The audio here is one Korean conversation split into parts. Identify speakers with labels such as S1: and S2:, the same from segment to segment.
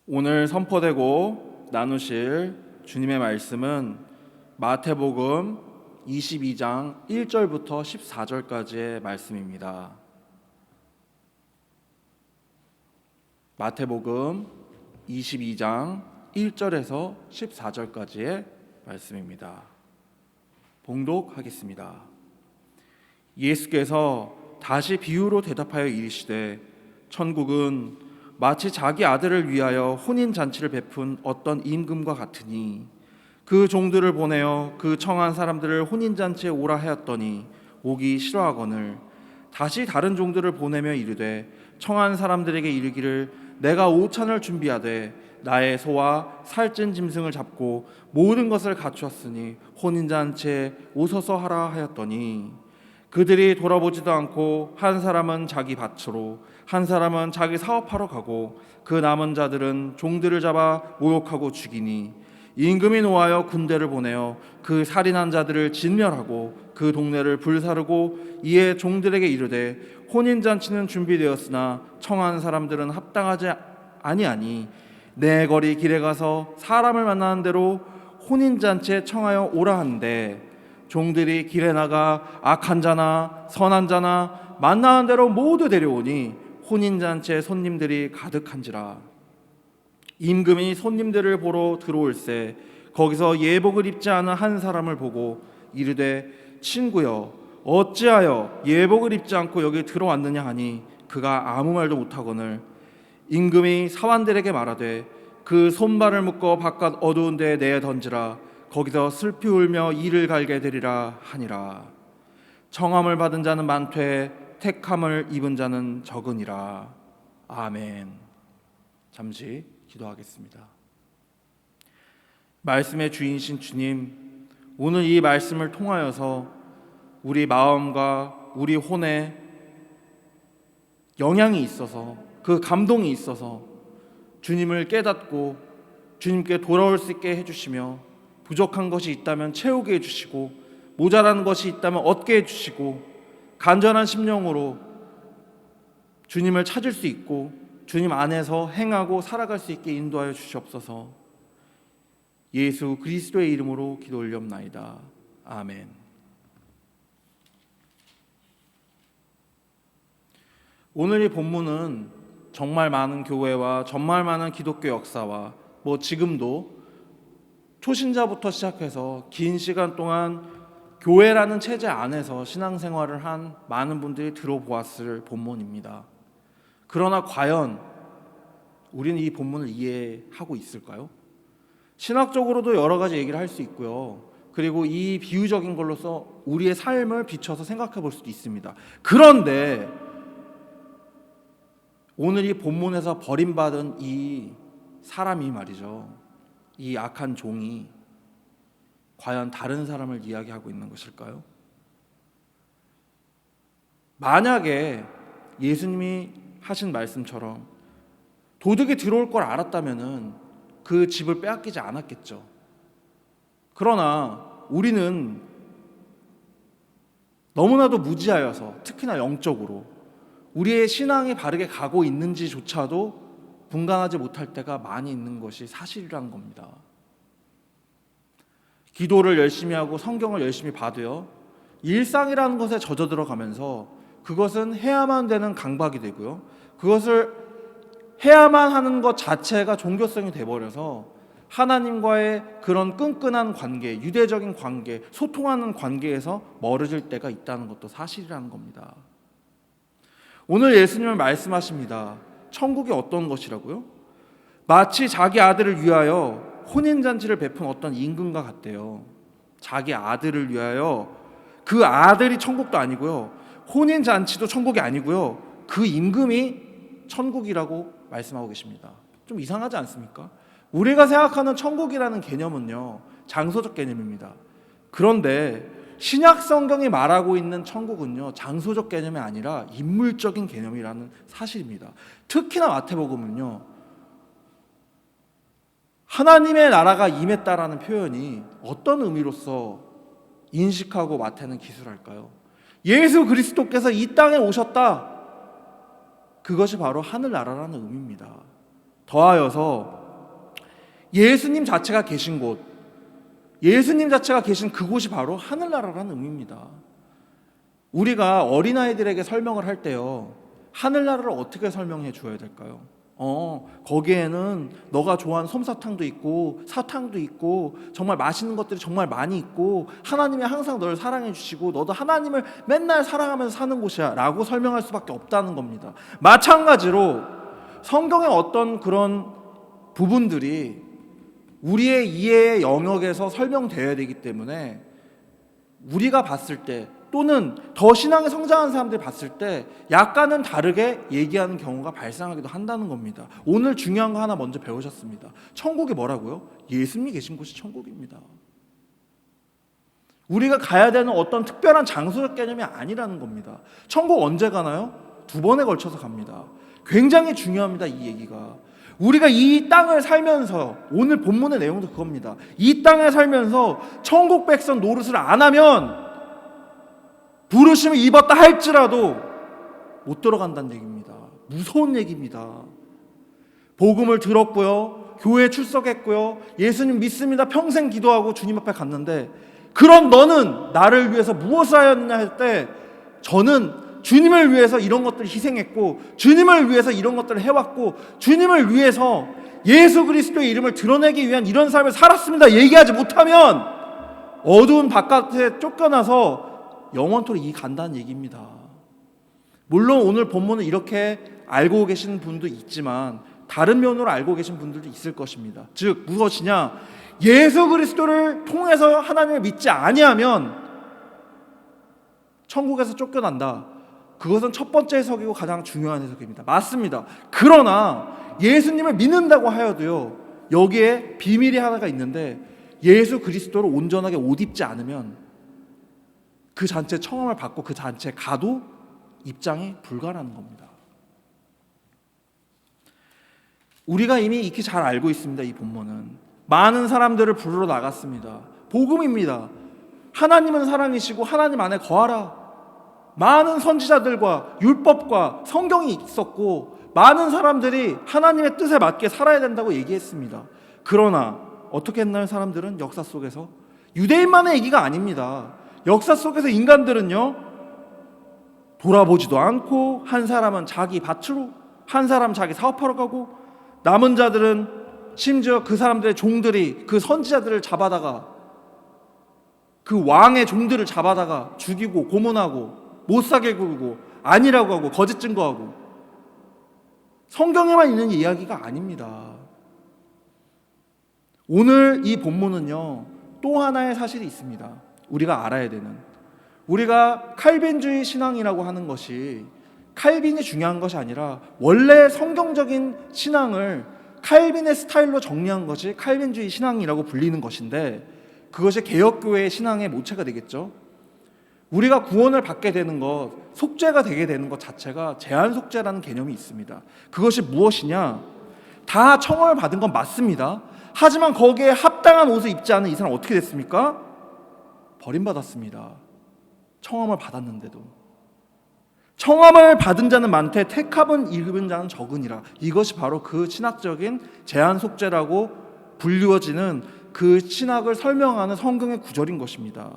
S1: 오늘 선포되고 나누실 주님의 말씀은 마태복음 22장 1절부터 14절까지의 말씀입니다. 마태복음 22장 1절에서 14절까지의 말씀입니다. 봉독하겠습니다. 예수께서 다시 비유로 대답하여 이르시되 천국은 마치 자기 아들을 위하여 혼인잔치를 베푼 어떤 임금과 같으니 그 종들을 보내어 그 청한 사람들을 혼인잔치에 오라 하였더니 오기 싫어하거늘 다시 다른 종들을 보내며 이르되 청한 사람들에게 이르기를 내가 오찬을 준비하되 나의 소와 살찐 짐승을 잡고 모든 것을 갖추었으니 혼인잔치에 오소서 하라 하였더니 그들이 돌아보지도 않고 한 사람은 자기 밭으로 한 사람은 자기 사업하러 가고 그 남은 자들은 종들을 잡아 모욕하고 죽이니 임금이 노하여 군대를 보내어 그 살인한 자들을 진멸하고 그 동네를 불사르고 이에 종들에게 이르되 혼인잔치는 준비되었으나 청한 사람들은 합당하지 아니하니 내 거리 길에 가서 사람을 만나는 대로 혼인잔치에 청하여 오라 하는데 종들이 길에 나가 악한 자나 선한 자나 만나는 대로 모두 데려오니 혼인잔치에 손님들이 가득한지라. 임금이 손님들을 보러 들어올세 거기서 예복을 입지 않은 한 사람을 보고 이르되 친구여 어찌하여 예복을 입지 않고 여기 들어왔느냐 하니 그가 아무 말도 못하거늘 임금이 사환들에게 말하되 그 손발을 묶어 바깥 어두운 데에 내어 던지라. 거기서 슬피 울며 이를 갈게 되리라 하니라. 청함을 받은 자는 많되 택함을 입은 자는 적으니라. 아멘. 잠시 기도하겠습니다. 말씀의 주인이신 주님, 오늘 이 말씀을 통하여서 우리 마음과 우리 혼에 영향이 있어서 그 감동이 있어서 주님을 깨닫고 주님께 돌아올 수 있게 해주시며 부족한 것이 있다면 채우게 해주시고 모자란 것이 있다면 얻게 해주시고 간절한 심령으로 주님을 찾을 수 있고 주님 안에서 행하고 살아갈 수 있게 인도하여 주시옵소서. 예수 그리스도의 이름으로 기도 올리옵나이다. 아멘. 오늘 이 본문은 정말 많은 교회와 정말 많은 기독교 역사와 지금도 초신자부터 시작해서 긴 시간 동안 교회라는 체제 안에서 신앙생활을 한 많은 분들이 들어보았을 본문입니다. 그러나 과연 우리는 이 본문을 이해하고 있을까요? 신학적으로도 여러 가지 얘기를 할 수 있고요. 그리고 이 비유적인 걸로서 우리의 삶을 비춰서 생각해 볼 수도 있습니다. 그런데 오늘 이 본문에서 버림받은 이 사람이 말이죠. 이 악한 종이 과연 다른 사람을 이야기하고 있는 것일까요? 만약에 예수님이 하신 말씀처럼 도둑이 들어올 걸 알았다면은 그 집을 빼앗기지 않았겠죠. 그러나 우리는 너무나도 무지하여서 특히나 영적으로 우리의 신앙이 바르게 가고 있는지조차도 분간하지 못할 때가 많이 있는 것이 사실이라는 겁니다. 기도를 열심히 하고 성경을 열심히 봐도요, 일상이라는 것에 젖어 들어가면서 그것은 해야만 되는 강박이 되고요, 그것을 해야만 하는 것 자체가 종교성이 돼버려서 하나님과의 그런 끈끈한 관계, 유대적인 관계, 소통하는 관계에서 멀어질 때가 있다는 것도 사실이라는 겁니다. 오늘 예수님은 말씀하십니다. 천국이 어떤 것이라고요? 마치 자기 아들을 위하여 혼인잔치를 베푼 어떤 임금과 같대요. 자기 아들을 위하여, 그 아들이 천국도 아니고요, 혼인잔치도 천국이 아니고요, 그 임금이 천국이라고 말씀하고 계십니다. 좀 이상하지 않습니까? 우리가 생각하는 천국이라는 개념은요, 장소적 개념입니다. 그런데 신약 성경이 말하고 있는 천국은요, 장소적 개념이 아니라 인물적인 개념이라는 사실입니다. 특히나 마태복음은요, 하나님의 나라가 임했다라는 표현이 어떤 의미로서 인식하고 마태는 기술할까요? 예수 그리스도께서 이 땅에 오셨다. 그것이 바로 하늘나라라는 의미입니다. 더하여서 예수님 자체가 계신 곳, 예수님 자체가 계신 그곳이 바로 하늘나라라는 의미입니다. 우리가 어린아이들에게 설명을 할 때요, 하늘나라를 어떻게 설명해 줘야 될까요? 거기에는 너가 좋아하는 솜사탕도 있고 사탕도 있고 정말 맛있는 것들이 정말 많이 있고 하나님이 항상 너를 사랑해 주시고 너도 하나님을 맨날 사랑하면서 사는 곳이야 라고 설명할 수밖에 없다는 겁니다. 마찬가지로 성경의 어떤 그런 부분들이 우리의 이해의 영역에서 설명되어야 되기 때문에 우리가 봤을 때 또는 더 신앙에 성장한 사람들이 봤을 때 약간은 다르게 얘기하는 경우가 발생하기도 한다는 겁니다. 오늘 중요한 거 하나 먼저 배우셨습니다. 천국이 뭐라고요? 예수님이 계신 곳이 천국입니다. 우리가 가야 되는 어떤 특별한 장소적 개념이 아니라는 겁니다. 천국 언제 가나요? 2번에 걸쳐서 갑니다. 굉장히 중요합니다. 이 얘기가. 우리가 이 땅을 살면서, 오늘 본문의 내용도 그겁니다. 이 땅에 살면서 천국 백성 노릇을 안 하면 부르심을 입었다 할지라도 못 들어간다는 얘기입니다. 무서운 얘기입니다. 복음을 들었고요, 교회에 출석했고요, 예수님 믿습니다, 평생 기도하고 주님 앞에 갔는데, 그런 너는 나를 위해서 무엇을 하였느냐 할 때, 저는 주님을 위해서 이런 것들을 희생했고, 주님을 위해서 이런 것들을 해왔고, 주님을 위해서 예수 그리스도의 이름을 드러내기 위한 이런 삶을 살았습니다 얘기하지 못하면 어두운 바깥에 쫓겨나서 영원토록 이 간다는 얘기입니다. 물론 오늘 본문은 이렇게 알고 계시는 분도 있지만 다른 면으로 알고 계신 분들도 있을 것입니다. 즉 무엇이냐, 예수 그리스도를 통해서 하나님을 믿지 아니하면 천국에서 쫓겨난다. 그것은 첫 번째 해석이고 가장 중요한 해석입니다. 맞습니다. 그러나 예수님을 믿는다고 하여도요, 여기에 비밀이 하나가 있는데, 예수 그리스도를 온전하게 옷 입지 않으면 그 잔치에 청함을 받고 그 잔치에 가도 입장이 불가라는 겁니다. 우리가 이미 익히 잘 알고 있습니다. 이 본문은 많은 사람들을 부르러 나갔습니다. 복음입니다. 하나님은 사랑이시고 하나님 안에 거하라. 많은 선지자들과 율법과 성경이 있었고 많은 사람들이 하나님의 뜻에 맞게 살아야 된다고 얘기했습니다. 그러나 어떻게 했나요? 사람들은 역사 속에서 유대인만의 얘기가 아닙니다. 역사 속에서 인간들은요, 돌아보지도 않고 한 사람은 자기 밭으로, 한 사람 자기 사업하러 가고, 남은 자들은 심지어 그 사람들의 종들이 그 선지자들을 잡아다가, 그 왕의 종들을 잡아다가 죽이고 고문하고 못사게 굴고 아니라고 하고 거짓 증거하고, 성경에만 있는 이야기가 아닙니다. 오늘 이 본문은요, 또 하나의 사실이 있습니다. 우리가 알아야 되는, 우리가 칼빈주의 신앙이라고 하는 것이 칼빈이 중요한 것이 아니라 원래 성경적인 신앙을 칼빈의 스타일로 정리한 것이 칼빈주의 신앙이라고 불리는 것인데, 그것이 개혁교회의 신앙의 모체가 되겠죠. 우리가 구원을 받게 되는 것, 속죄가 되게 되는 것 자체가 제한속죄라는 개념이 있습니다. 그것이 무엇이냐, 다 청함을 받은 건 맞습니다. 하지만 거기에 합당한 옷을 입지 않은 이 사람 어떻게 됐습니까? 버림받았습니다. 청함을 받았는데도. 청함을 받은 자는 많되 택합은 입은 자는 적으니라. 이것이 바로 그 신학적인 제한속죄라고 불리워지는 그 신학을 설명하는 성경의 구절인 것입니다.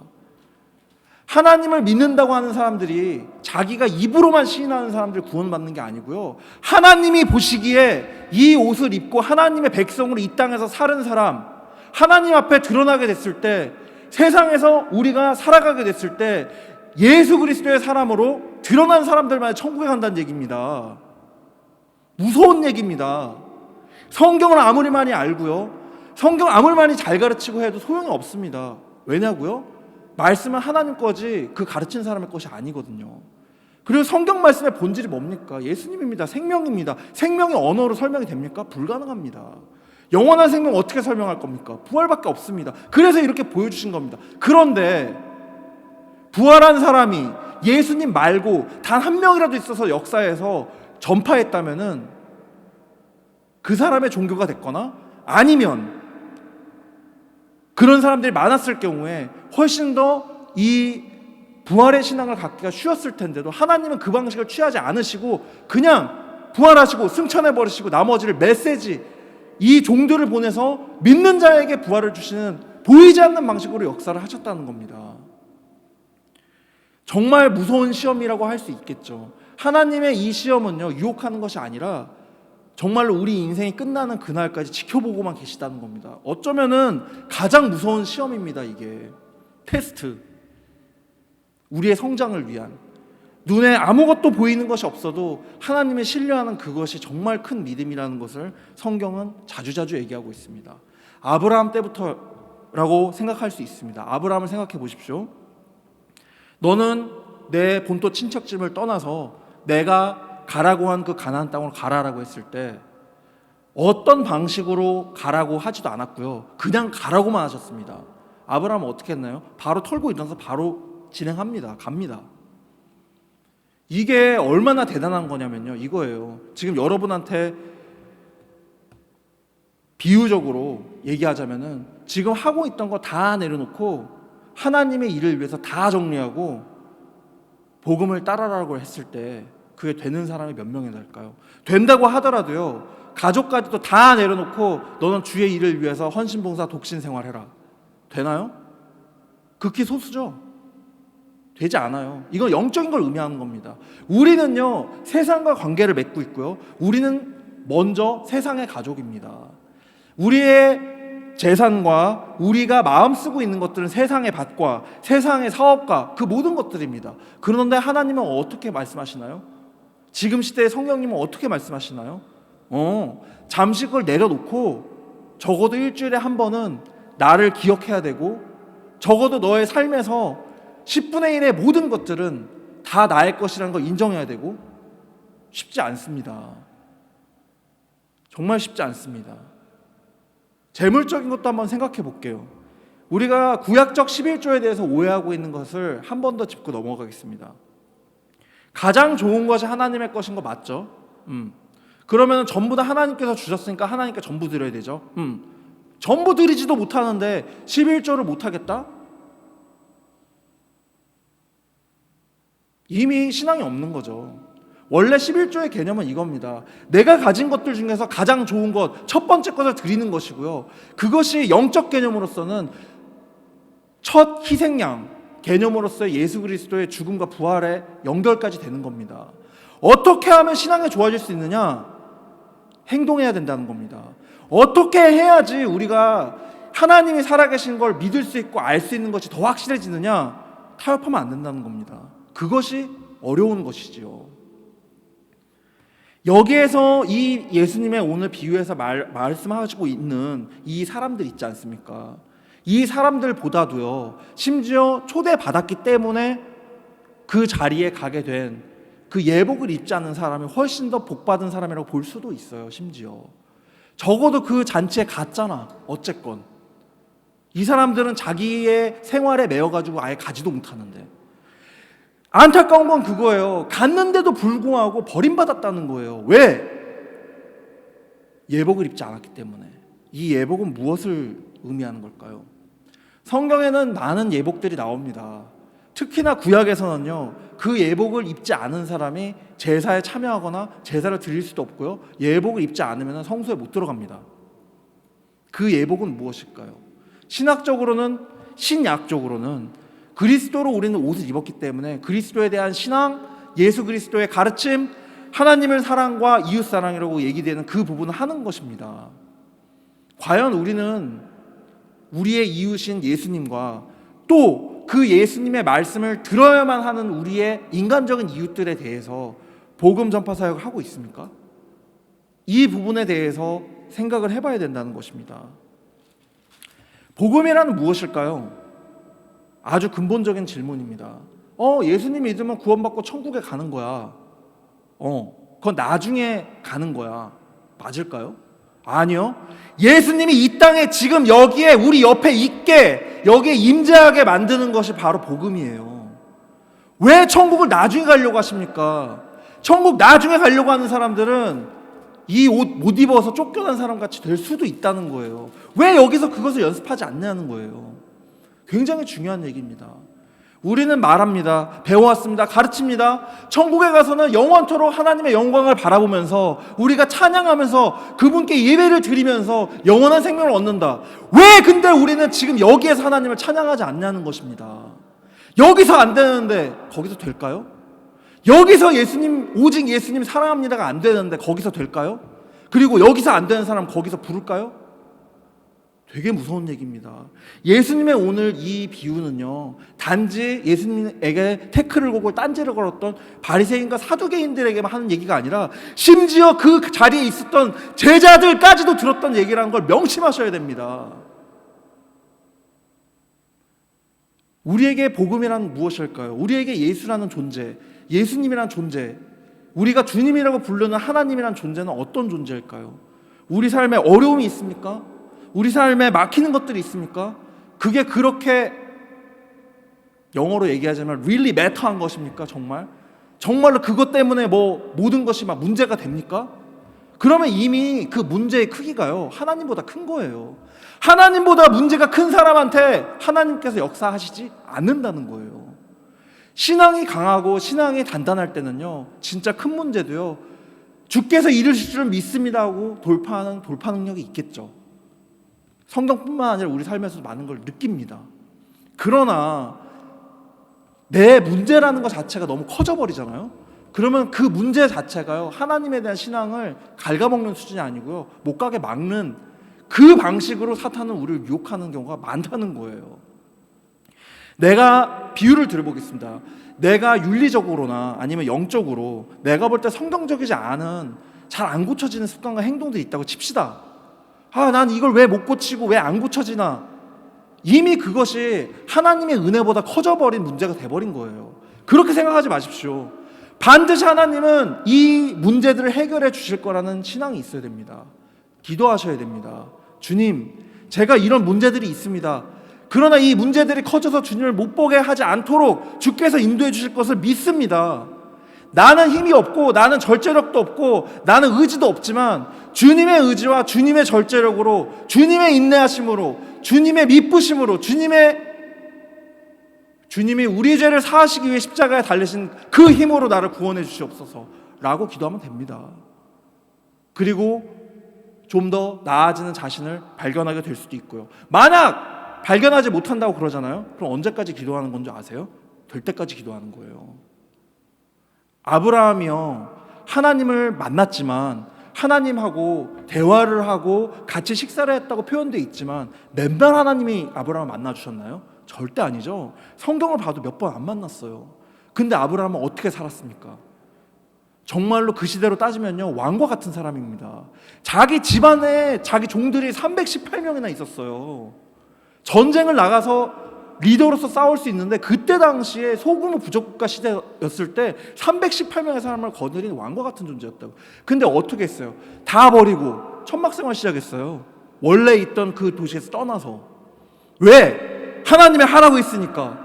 S1: 하나님을 믿는다고 하는 사람들이 자기가 입으로만 시인하는 사람들 구원받는 게 아니고요, 하나님이 보시기에 이 옷을 입고 하나님의 백성으로 이 땅에서 사는 사람, 하나님 앞에 드러나게 됐을 때, 세상에서 우리가 살아가게 됐을 때 예수 그리스도의 사람으로 드러난 사람들만 천국에 간다는 얘기입니다. 무서운 얘기입니다. 성경을 아무리 많이 알고요, 성경 아무리 많이 잘 가르치고 해도 소용이 없습니다. 왜냐고요? 말씀은 하나님 거지 그 가르친 사람의 것이 아니거든요. 그리고 성경 말씀의 본질이 뭡니까? 예수님입니다. 생명입니다. 생명이 언어로 설명이 됩니까? 불가능합니다. 영원한 생명 어떻게 설명할 겁니까? 부활밖에 없습니다. 그래서 이렇게 보여주신 겁니다. 그런데 부활한 사람이 예수님 말고 단 한 명이라도 있어서 역사에서 전파했다면은 그 사람의 종교가 됐거나, 아니면 그런 사람들이 많았을 경우에 훨씬 더 이 부활의 신앙을 갖기가 쉬웠을 텐데도 하나님은 그 방식을 취하지 않으시고 그냥 부활하시고 승천해버리시고 나머지를 메시지, 이 종들을 보내서 믿는 자에게 부활을 주시는 보이지 않는 방식으로 역사를 하셨다는 겁니다. 정말 무서운 시험이라고 할 수 있겠죠. 하나님의 이 시험은요, 유혹하는 것이 아니라 정말로 우리 인생이 끝나는 그날까지 지켜보고만 계시다는 겁니다. 어쩌면은 가장 무서운 시험입니다. 이게 테스트, 우리의 성장을 위한, 눈에 아무것도 보이는 것이 없어도 하나님을 신뢰하는 그것이 정말 큰 믿음이라는 것을 성경은 자주자주 얘기하고 있습니다. 아브라함 때부터라고 생각할 수 있습니다. 아브라함을 생각해 보십시오. 너는 내 본토 친척집을 떠나서 내가 가라고 한 그 가나안 땅으로 가라라고 했을 때 어떤 방식으로 가라고 하지도 않았고요, 그냥 가라고만 하셨습니다. 아브라함은 어떻게 했나요? 바로 털고 일어나서 바로 진행합니다. 갑니다. 이게 얼마나 대단한 거냐면요, 이거예요. 지금 여러분한테 비유적으로 얘기하자면은 지금 하고 있던 거 다 내려놓고 하나님의 일을 위해서 다 정리하고 복음을 따라라고 했을 때 그게 되는 사람이 몇 명이 될까요? 된다고 하더라도요, 가족까지도 다 내려놓고 너는 주의 일을 위해서 헌신봉사 독신 생활해라, 되나요? 극히 소수죠. 되지 않아요. 이건 영적인 걸 의미하는 겁니다. 우리는요, 세상과 관계를 맺고 있고요, 우리는 먼저 세상의 가족입니다. 우리의 재산과 우리가 마음 쓰고 있는 것들은 세상의 밭과 세상의 사업과 그 모든 것들입니다. 그런데 하나님은 어떻게 말씀하시나요? 지금 시대의 성령님은 어떻게 말씀하시나요? 잠시 그걸 내려놓고 적어도 일주일에 한 번은 나를 기억해야 되고, 적어도 너의 삶에서 10분의 1의 모든 것들은 다 나의 것이라는 걸 인정해야 되고. 쉽지 않습니다. 정말 쉽지 않습니다. 재물적인 것도 한번 생각해 볼게요. 우리가 구약적 11조에 대해서 오해하고 있는 것을 한 번 더 짚고 넘어가겠습니다. 가장 좋은 것이 하나님의 것인 거 맞죠? 그러면 전부 다 하나님께서 주셨으니까 하나님께 전부 드려야 되죠. 전부 드리지도 못하는데 11조를 못하겠다? 이미 신앙이 없는 거죠. 원래 11조의 개념은 이겁니다. 내가 가진 것들 중에서 가장 좋은 것, 첫 번째 것을 드리는 것이고요, 그것이 영적 개념으로서는 첫 희생양 개념으로서의 예수 그리스도의 죽음과 부활의 연결까지 되는 겁니다. 어떻게 하면 신앙이 좋아질 수 있느냐? 행동해야 된다는 겁니다. 어떻게 해야지 우리가 하나님이 살아계신 걸 믿을 수 있고 알 수 있는 것이 더 확실해지느냐? 타협하면 안 된다는 겁니다. 그것이 어려운 것이지요. 여기에서 이 예수님의 오늘 비유에서 말씀하시고 있는 이 사람들 있지 않습니까? 이 사람들보다도요, 심지어 초대받았기 때문에 그 자리에 가게 된 그 예복을 입지 않은 사람이 훨씬 더 복받은 사람이라고 볼 수도 있어요. 심지어 적어도 그 잔치에 갔잖아. 어쨌건 이 사람들은 자기의 생활에 매여가지고 아예 가지도 못하는데, 안타까운 건 그거예요. 갔는데도 불구하고 버림받았다는 거예요. 왜? 예복을 입지 않았기 때문에. 이 예복은 무엇을 의미하는 걸까요? 성경에는 많은 예복들이 나옵니다. 특히나 구약에서는요, 그 예복을 입지 않은 사람이 제사에 참여하거나 제사를 드릴 수도 없고요, 예복을 입지 않으면 성소에 못 들어갑니다. 그 예복은 무엇일까요? 신학적으로는, 신약적으로는 그리스도로 우리는 옷을 입었기 때문에 그리스도에 대한 신앙, 예수 그리스도의 가르침, 하나님의 사랑과 이웃 사랑이라고 얘기되는 그 부분을 하는 것입니다. 과연 우리는 우리의 이웃인 예수님과 또 그 예수님의 말씀을 들어야만 하는 우리의 인간적인 이웃들에 대해서 복음 전파 사역을 하고 있습니까? 이 부분에 대해서 생각을 해봐야 된다는 것입니다. 복음이란 무엇일까요? 아주 근본적인 질문입니다. 예수님 믿으면 구원받고 천국에 가는 거야. 그건 나중에 가는 거야. 맞을까요? 아니요. 예수님이 이 땅에 지금 여기에 우리 옆에 있게, 여기에 임재하게 만드는 것이 바로 복음이에요. 왜 천국을 나중에 가려고 하십니까? 천국 나중에 가려고 하는 사람들은 이 옷 못 입어서 쫓겨난 사람 같이 될 수도 있다는 거예요. 왜 여기서 그것을 연습하지 않냐는 거예요. 굉장히 중요한 얘기입니다. 우리는 말합니다. 배워왔습니다. 가르칩니다. 천국에 가서는 영원토록 하나님의 영광을 바라보면서 우리가 찬양하면서 그분께 예배를 드리면서 영원한 생명을 얻는다. 왜 근데 우리는 지금 여기에서 하나님을 찬양하지 않냐는 것입니다. 여기서 안 되는데 거기서 될까요? 여기서 예수님, 오직 예수님 사랑합니다가 안 되는데 거기서 될까요? 그리고 여기서 안 되는 사람 거기서 부를까요? 되게 무서운 얘기입니다. 예수님의 오늘 이 비유는요, 단지 예수님에게 태클을 걸고 딴지를 걸었던 바리새인과 사두개인들에게만 하는 얘기가 아니라 심지어 그 자리에 있었던 제자들까지도 들었던 얘기라는 걸 명심하셔야 됩니다. 우리에게 복음이란 무엇일까요? 우리에게 예수라는 존재, 예수님이란 존재, 우리가 주님이라고 부르는 하나님이란 존재는 어떤 존재일까요? 우리 삶에 어려움이 있습니까? 우리 삶에 막히는 것들이 있습니까? 그게 그렇게 영어로 얘기하자면 really matter한 것입니까? 정말로 그것 때문에 모든 것이 막 문제가 됩니까? 그러면 이미 그 문제의 크기가요, 하나님보다 큰 거예요. 하나님보다 문제가 큰 사람한테 하나님께서 역사하시지 않는다는 거예요. 신앙이 강하고 신앙이 단단할 때는요, 진짜 큰 문제도요, 주께서 이루실 줄 믿습니다 하고 돌파 능력이 있겠죠. 성경뿐만 아니라 우리 삶에서도 많은 걸 느낍니다. 그러나 내 문제라는 것 자체가 너무 커져버리잖아요. 그러면 그 문제 자체가요, 하나님에 대한 신앙을 갉아먹는 수준이 아니고요, 못 가게 막는 그 방식으로 사탄은 우리를 유혹하는 경우가 많다는 거예요. 내가 비유를 들어보겠습니다. 내가 윤리적으로나 아니면 영적으로 내가 볼 때 성경적이지 않은, 잘 안 고쳐지는 습관과 행동들이 있다고 칩시다. 난 이걸 왜 못 고치고 왜 안 고쳐지나? 이미 그것이 하나님의 은혜보다 커져버린 문제가 돼버린 거예요. 그렇게 생각하지 마십시오. 반드시 하나님은 이 문제들을 해결해 주실 거라는 신앙이 있어야 됩니다. 기도하셔야 됩니다. 주님, 제가 이런 문제들이 있습니다. 그러나 이 문제들이 커져서 주님을 못 보게 하지 않도록 주께서 인도해 주실 것을 믿습니다. 나는 힘이 없고 나는 절제력도 없고 나는 의지도 없지만 주님의 의지와 주님의 절제력으로, 주님의 인내하심으로, 주님의 미쁘심으로, 주님이 우리의 죄를 사하시기 위해 십자가에 달리신 그 힘으로 나를 구원해 주시옵소서 라고 기도하면 됩니다. 그리고 좀 더 나아지는 자신을 발견하게 될 수도 있고요. 만약 발견하지 못한다고 그러잖아요. 그럼 언제까지 기도하는 건지 아세요? 될 때까지 기도하는 거예요. 아브라함이요, 하나님을 만났지만 하나님하고 대화를 하고 같이 식사를 했다고 표현되어 있지만 맨날 하나님이 아브라함을 만나주셨나요? 절대 아니죠. 성경을 봐도 몇 번 안 만났어요. 근데 아브라함은 어떻게 살았습니까? 정말로 그 시대로 따지면요, 왕과 같은 사람입니다. 자기 집안에 자기 종들이 318명이나 있었어요. 전쟁을 나가서 리더로서 싸울 수 있는데 그때 당시에 소규모 부족국가 시대였을 때 318명의 사람을 거느린 왕과 같은 존재였다고. 근데 어떻게 했어요? 다 버리고 천막생활 시작했어요. 원래 있던 그 도시에서 떠나서. 왜? 하나님의 하라고 했으니까.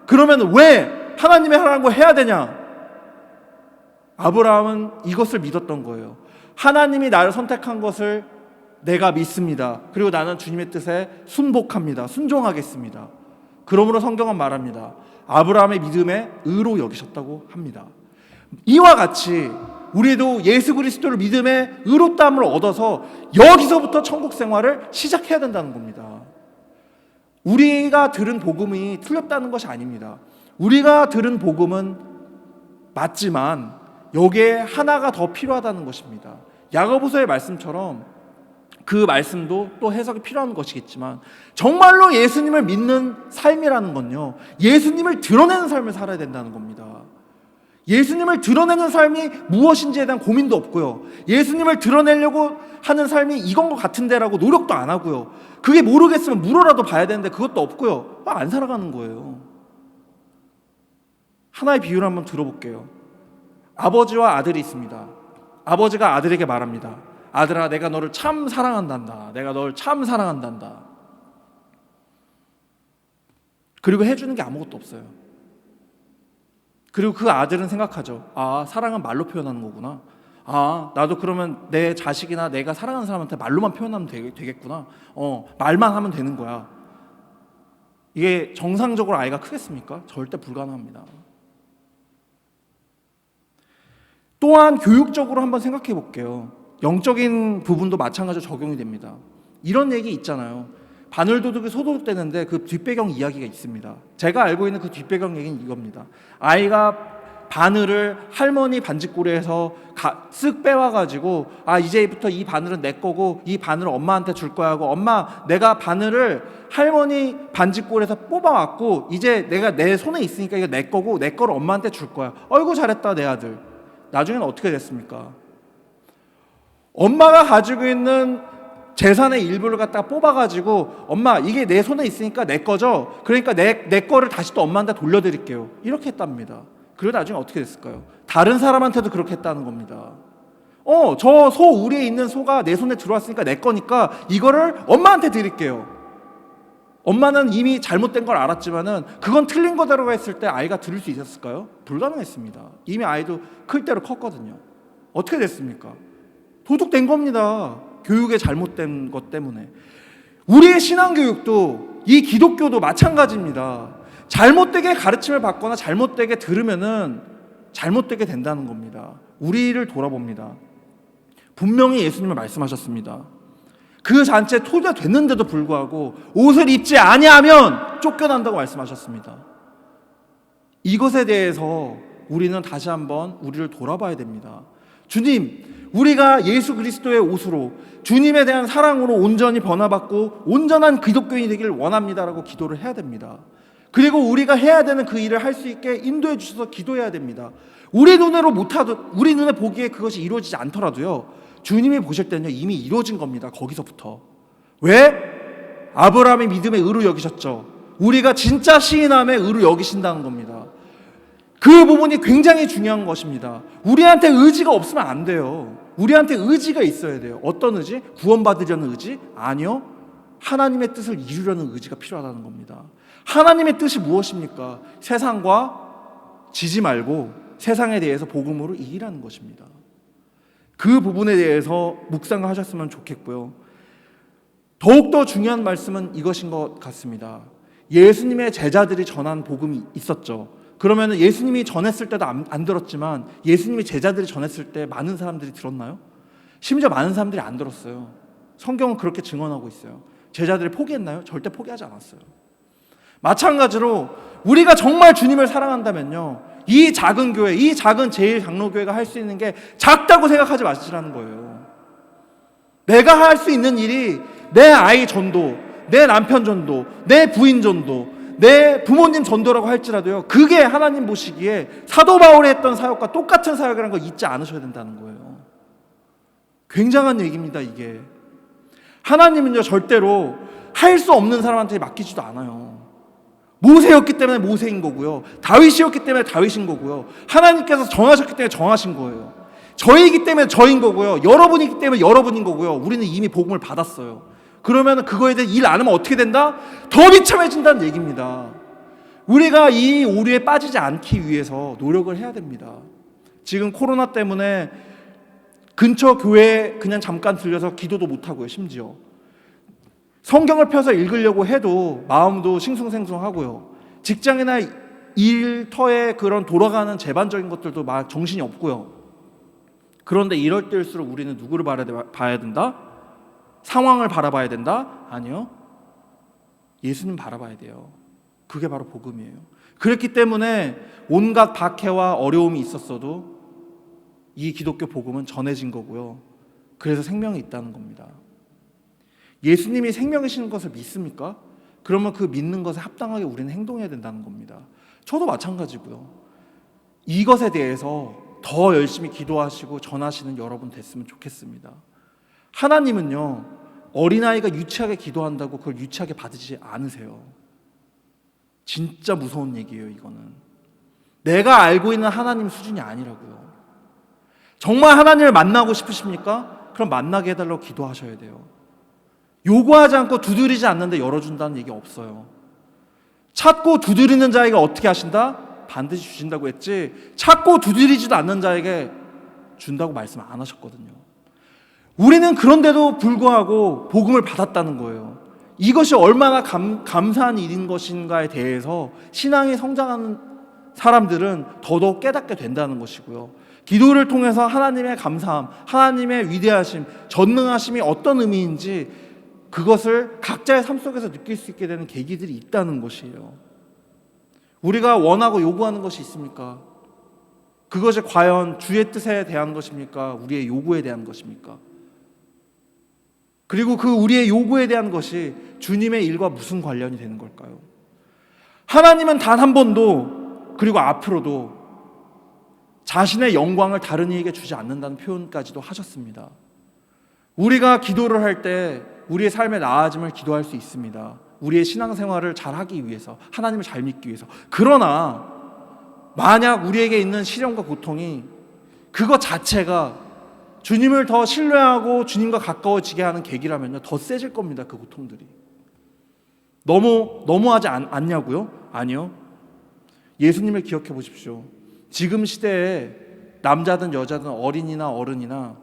S1: 그러면 왜 하나님의 하라는 거 해야 되냐? 아브라함은 이것을 믿었던 거예요. 하나님이 나를 선택한 것을 내가 믿습니다. 그리고 나는 주님의 뜻에 순복합니다. 순종하겠습니다. 그러므로 성경은 말합니다. 아브라함의 믿음에 의로 여기셨다고 합니다. 이와 같이 우리도 예수 그리스도를 믿음에 의롭다함을 얻어서 여기서부터 천국 생활을 시작해야 된다는 겁니다. 우리가 들은 복음이 틀렸다는 것이 아닙니다. 우리가 들은 복음은 맞지만 여기에 하나가 더 필요하다는 것입니다. 야고보서의 말씀처럼 그 말씀도 또 해석이 필요한 것이겠지만 정말로 예수님을 믿는 삶이라는 건요, 예수님을 드러내는 삶을 살아야 된다는 겁니다. 예수님을 드러내는 삶이 무엇인지에 대한 고민도 없고요, 예수님을 드러내려고 하는 삶이 이건 것 같은데라고 노력도 안 하고요, 그게 모르겠으면 물어라도 봐야 되는데 그것도 없고요, 안 살아가는 거예요. 하나의 비유를 한번 들어볼게요. 아버지와 아들이 있습니다. 아버지가 아들에게 말합니다. 아들아, 내가 너를 참 사랑한단다. 내가 너를 참 사랑한단다. 그리고 해주는 게 아무것도 없어요. 그리고 그 아들은 생각하죠. 사랑은 말로 표현하는 거구나. 나도 그러면 내 자식이나 내가 사랑하는 사람한테 말로만 표현하면 되겠구나. 말만 하면 되는 거야. 이게 정상적으로 아이가 크겠습니까? 절대 불가능합니다. 또한 교육적으로 한번 생각해 볼게요. 영적인 부분도 마찬가지로 적용이 됩니다. 이런 얘기 있잖아요. 바늘도둑이 소도둑되는데 그 뒷배경 이야기가 있습니다. 제가 알고 있는 그 뒷배경 얘기는 이겁니다. 아이가 바늘을 할머니 반지꼬리에서 쓱 빼와가지고 이제부터 이 바늘은 내 거고 이 바늘을 엄마한테 줄 거야 하고, 엄마 내가 바늘을 할머니 반지꼬리에서 뽑아왔고 이제 내가 내 손에 있으니까 이거 내 거고 내 거를 엄마한테 줄 거야. 어이구 잘했다 내 아들. 나중에는 어떻게 됐습니까? 엄마가 가지고 있는 재산의 일부를 갖다가 뽑아가지고, 엄마 이게 내 손에 있으니까 내 거죠? 그러니까 내 거를 다시 또 엄마한테 돌려드릴게요. 이렇게 했답니다. 그리고 나중에 어떻게 됐을까요? 다른 사람한테도 그렇게 했다는 겁니다. 저 소 우리에 있는 소가 내 손에 들어왔으니까 내 거니까 이거를 엄마한테 드릴게요. 엄마는 이미 잘못된 걸 알았지만은 그건 틀린 거다라고 했을 때 아이가 들을 수 있었을까요? 불가능했습니다. 이미 아이도 클 대로 컸거든요. 어떻게 됐습니까? 도둑된 겁니다. 교육의 잘못된 것 때문에. 우리의 신앙교육도, 이 기독교도 마찬가지입니다. 잘못되게 가르침을 받거나 잘못되게 들으면은 잘못되게 된다는 겁니다. 우리를 돌아봅니다. 분명히 예수님은 말씀하셨습니다. 그 잔치에 초대됐는데도 불구하고 옷을 입지 아니하면 쫓겨난다고 말씀하셨습니다. 이것에 대해서 우리는 다시 한번 우리를 돌아봐야 됩니다. 주님, 우리가 예수 그리스도의 옷으로, 주님에 대한 사랑으로 온전히 변화받고 온전한 기독교인이 되기를 원합니다라고 기도를 해야 됩니다. 그리고 우리가 해야 되는 그 일을 할 수 있게 인도해 주셔서 기도해야 됩니다. 우리 눈에 보기에 그것이 이루어지지 않더라도요, 주님이 보실 때는요 이미 이루어진 겁니다. 거기서부터. 왜? 아브라함의 믿음의 의로 여기셨죠. 우리가 진짜 시인함의 의로 여기신다는 겁니다. 그 부분이 굉장히 중요한 것입니다. 우리한테 의지가 없으면 안 돼요. 우리한테 의지가 있어야 돼요. 어떤 의지? 구원받으려는 의지? 아니요. 하나님의 뜻을 이루려는 의지가 필요하다는 겁니다. 하나님의 뜻이 무엇입니까? 세상과 지지 말고 세상에 대해서 복음으로 이기라는 것입니다. 그 부분에 대해서 묵상하셨으면 좋겠고요. 더욱더 중요한 말씀은 이것인 것 같습니다. 예수님의 제자들이 전한 복음이 있었죠. 그러면 예수님이 전했을 때도 안 들었지만 예수님이 제자들이 전했을 때 많은 사람들이 들었나요? 심지어 많은 사람들이 안 들었어요. 성경은 그렇게 증언하고 있어요. 제자들이 포기했나요? 절대 포기하지 않았어요. 마찬가지로 우리가 정말 주님을 사랑한다면요, 이 작은 교회, 이 작은 제1장로교회가 할 수 있는 게 작다고 생각하지 마시라는 거예요. 내가 할 수 있는 일이 내 아이 전도, 내 남편 전도, 내 부인 전도, 내 부모님 전도라고 할지라도요, 그게 하나님 보시기에 사도 바울이 했던 사역과 똑같은 사역이라는 걸 잊지 않으셔야 된다는 거예요. 굉장한 얘기입니다. 이게 하나님은요 절대로 할 수 없는 사람한테 맡기지도 않아요. 모세였기 때문에 모세인 거고요, 다윗이었기 때문에 다윗인 거고요, 하나님께서 정하셨기 때문에 정하신 거예요. 저이기 때문에 저인 거고요, 여러분이기 때문에 여러분인 거고요. 우리는 이미 복음을 받았어요. 그러면 그거에 대해 일 안 하면 어떻게 된다? 더 비참해진다는 얘기입니다. 우리가 이 오류에 빠지지 않기 위해서 노력을 해야 됩니다. 지금 코로나 때문에 근처 교회에 그냥 잠깐 들려서 기도도 못하고요. 심지어 성경을 펴서 읽으려고 해도 마음도 싱숭생숭하고요. 직장이나 일터에 그런 돌아가는 제반적인 것들도 막 정신이 없고요. 그런데 이럴 때일수록 우리는 누구를 봐야 된다? 상황을 바라봐야 된다? 아니요. 예수님 바라봐야 돼요. 그게 바로 복음이에요. 그렇기 때문에 온갖 박해와 어려움이 있었어도 이 기독교 복음은 전해진 거고요. 그래서 생명이 있다는 겁니다. 예수님이 생명이신 것을 믿습니까? 그러면 그 믿는 것에 합당하게 우리는 행동해야 된다는 겁니다. 저도 마찬가지고요. 이것에 대해서 더 열심히 기도하시고 전하시는 여러분 됐으면 좋겠습니다. 하나님은요, 어린아이가 유치하게 기도한다고 그걸 유치하게 받으지 않으세요. 진짜 무서운 얘기예요. 이거는 내가 알고 있는 하나님 수준이 아니라고요. 정말 하나님을 만나고 싶으십니까? 그럼 만나게 해달라고 기도하셔야 돼요. 요구하지 않고 두드리지 않는데 열어준다는 얘기 없어요. 찾고 두드리는 자에게 어떻게 하신다? 반드시 주신다고 했지, 찾고 두드리지도 않는 자에게 준다고 말씀 안 하셨거든요. 우리는 그런데도 불구하고 복음을 받았다는 거예요. 이것이 얼마나 감사한 일인 것인가에 대해서 신앙이 성장하는 사람들은 더더욱 깨닫게 된다는 것이고요. 기도를 통해서 하나님의 감사함, 하나님의 위대하심, 전능하심이 어떤 의미인지 그것을 각자의 삶 속에서 느낄 수 있게 되는 계기들이 있다는 것이에요. 우리가 원하고 요구하는 것이 있습니까? 그것이 과연 주의 뜻에 대한 것입니까? 우리의 요구에 대한 것입니까? 그리고 그 우리의 요구에 대한 것이 주님의 일과 무슨 관련이 되는 걸까요? 하나님은 단 한 번도 그리고 앞으로도 자신의 영광을 다른 이에게 주지 않는다는 표현까지도 하셨습니다. 우리가 기도를 할 때 우리의 삶의 나아짐을 기도할 수 있습니다. 우리의 신앙생활을 잘하기 위해서, 하나님을 잘 믿기 위해서. 그러나 만약 우리에게 있는 시련과 고통이 그것 자체가 주님을 더 신뢰하고 주님과 가까워지게 하는 계기라면요, 더 세질 겁니다. 그 고통들이 너무하지 않냐고요? 아니요. 예수님을 기억해 보십시오. 지금 시대에 남자든 여자든 어린이나 어른이나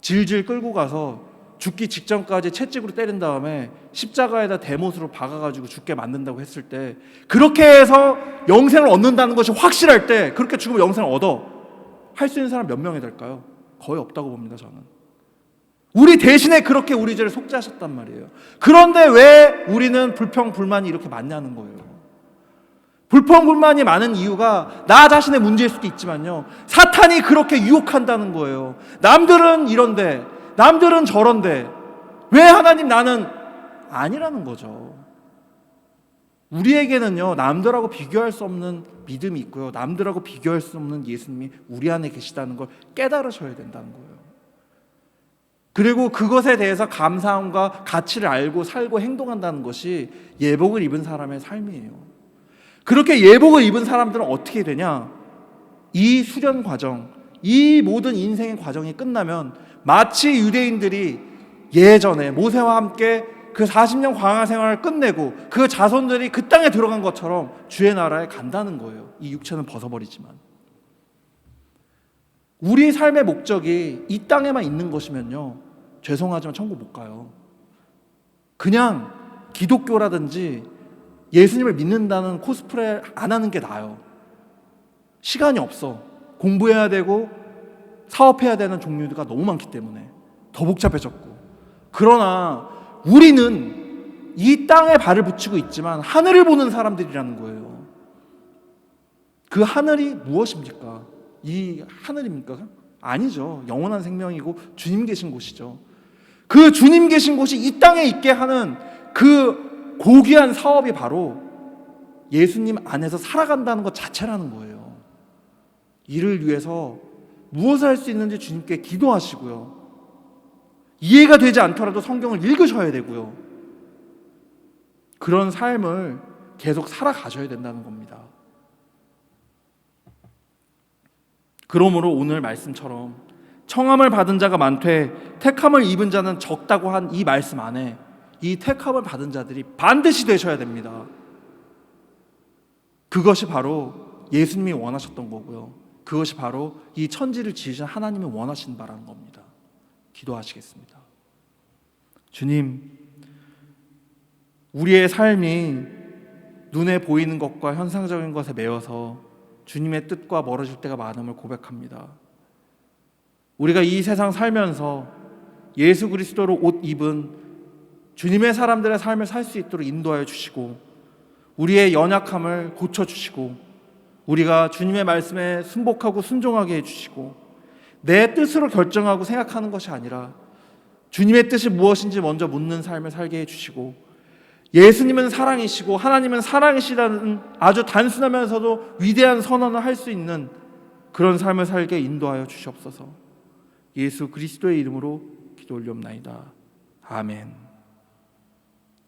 S1: 질질 끌고 가서 죽기 직전까지 채찍으로 때린 다음에 십자가에다 대못으로 박아가지고 죽게 만든다고 했을 때, 그렇게 해서 영생을 얻는다는 것이 확실할 때 그렇게 죽으면 영생을 얻어 할 수 있는 사람 몇 명이 될까요? 거의 없다고 봅니다. 저는. 우리 대신에 그렇게 우리 죄를 속죄하셨단 말이에요. 그런데 왜 우리는 불평불만이 이렇게 많냐는 거예요. 불평불만이 많은 이유가 나 자신의 문제일 수도 있지만요, 사탄이 그렇게 유혹한다는 거예요. 남들은 이런데, 남들은 저런데 왜 하나님 나는 아니라는 거죠. 우리에게는요, 남들하고 비교할 수 없는 믿음이 있고요, 남들하고 비교할 수 없는 예수님이 우리 안에 계시다는 걸 깨달으셔야 된다는 거예요. 그리고 그것에 대해서 감사함과 가치를 알고 살고 행동한다는 것이 예복을 입은 사람의 삶이에요. 그렇게 예복을 입은 사람들은 어떻게 되냐? 이 수련 과정, 이 모든 인생의 과정이 끝나면 마치 유대인들이 예전에 모세와 함께 그 40년 광야 생활을 끝내고 그 자손들이 그 땅에 들어간 것처럼 주의 나라에 간다는 거예요. 이 육체는 벗어버리지만. 우리 삶의 목적이 이 땅에만 있는 것이면요, 죄송하지만 천국 못 가요. 그냥 기독교라든지 예수님을 믿는다는 코스프레 안 하는 게 나아요. 시간이 없어. 공부해야 되고 사업해야 되는 종류가 너무 많기 때문에 더 복잡해졌고. 그러나 우리는 이 땅에 발을 붙이고 있지만 하늘을 보는 사람들이라는 거예요. 그 하늘이 무엇입니까? 이 하늘입니까? 아니죠. 영원한 생명이고 주님 계신 곳이죠. 그 주님 계신 곳이 이 땅에 있게 하는 그 고귀한 사업이 바로 예수님 안에서 살아간다는 것 자체라는 거예요. 이를 위해서 무엇을 할 수 있는지 주님께 기도하시고요, 이해가 되지 않더라도 성경을 읽으셔야 되고요, 그런 삶을 계속 살아가셔야 된다는 겁니다. 그러므로 오늘 말씀처럼 청함을 받은 자가 많되 택함을 입은 자는 적다고 한 이 말씀 안에 이 택함을 받은 자들이 반드시 되셔야 됩니다. 그것이 바로 예수님이 원하셨던 거고요, 그것이 바로 이 천지를 지으신 하나님이 원하신 바라는 겁니다. 기도하시겠습니다. 주님, 우리의 삶이 눈에 보이는 것과 현상적인 것에 매여서 주님의 뜻과 멀어질 때가 많음을 고백합니다. 우리가 이 세상 살면서 예수 그리스도로 옷 입은 주님의 사람들의 삶을 살 수 있도록 인도하여 주시고, 우리의 연약함을 고쳐주시고, 우리가 주님의 말씀에 순복하고 순종하게 해주시고, 내 뜻으로 결정하고 생각하는 것이 아니라 주님의 뜻이 무엇인지 먼저 묻는 삶을 살게 해주시고, 예수님은 사랑이시고 하나님은 사랑이시라는 아주 단순하면서도 위대한 선언을 할 수 있는 그런 삶을 살게 인도하여 주시옵소서. 예수 그리스도의 이름으로 기도 올리옵나이다. 아멘.